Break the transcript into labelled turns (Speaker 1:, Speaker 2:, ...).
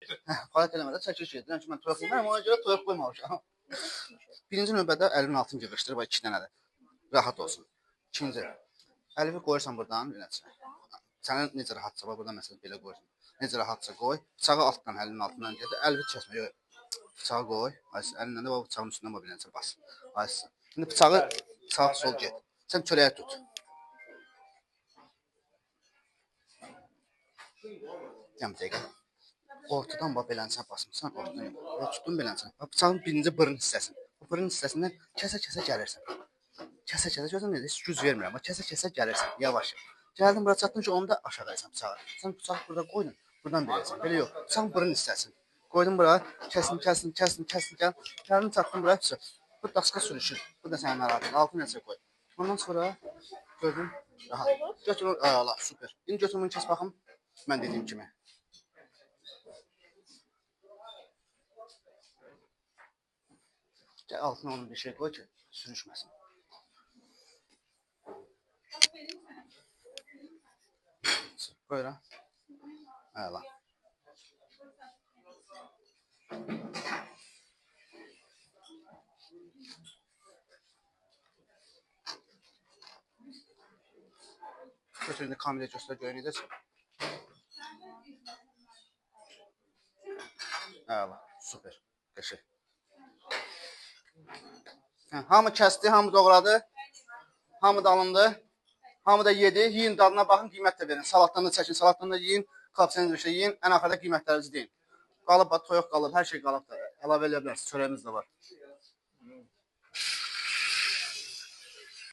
Speaker 1: Fəaliyyət eləmədə çəkiş edirəm ki, mən toyuq yemərəm, ona görə toyuq qoymamışam. Birinci növbədə əlinin altını yığışdırıb 2 dənədir. Rahat olsun. İkinci, əlifi qoyursan buradan beləçə. Sənin necə rahatsa, burada məsələn belə qoyursan. Necə rahatsa qoy. Bıçağı altdan əlinin altından gedir. Əlifi kəsmə. Bıçağı qoy. Aysə əlinlə də bıçağın üstündən beləçə bas. Aysə. İndi bıçağı sağ sol get. Sən çörəyə tut. Yam dəqiqə. Ortadan bax beləncə basmısan, ortadan. Tutdun beləncə. Bıçağın birinci burun hissəsini. Bu burun hissəsindən kəsə-kəsə gəlirsən. Kəsə-kəsə gözün necə heç güc vermirəm. Amma kəsə-kəsə gəlirsən yavaş. Gəldin bura çatdın ki, onu da aşağı əysən bıçağı. Sən bıçağı burada qoydun. Buradan beləcək. Belə yox. Bıçağın burun hissəsini. Qoydun bura, kəsdin. Gəl. Gəldin çatdın bura. Bu daşqa sürüşür. Bu da sənin narahatlığın. Altı nəsə qoy. Ondan sonra gördün. Rahat. Götür. Allah, super. İndi götür bunu kəs baxım. Mən dediyim kimi. Gəl altına onun bir şey qoy ki, sürüşməsin. Buyurun. Əla. Götür indi kameraya göstər görün necəsə. Əla, super. Qəşəng. Hamı kəsdi, hamı doğradı. Hamı da alındı. Hamı da yedi. Yiyin dadına baxın, qiymət də verin. Salatdan da çəkin, salatdan da yiyin. Klapsiyonu da yiyin. Ən axırda qiymətlərinizi deyin. Qalıb, toyuq qalıb, hər şey qalıb da. Əlavə eləyə bilərsiniz. Çörəyimiz də var.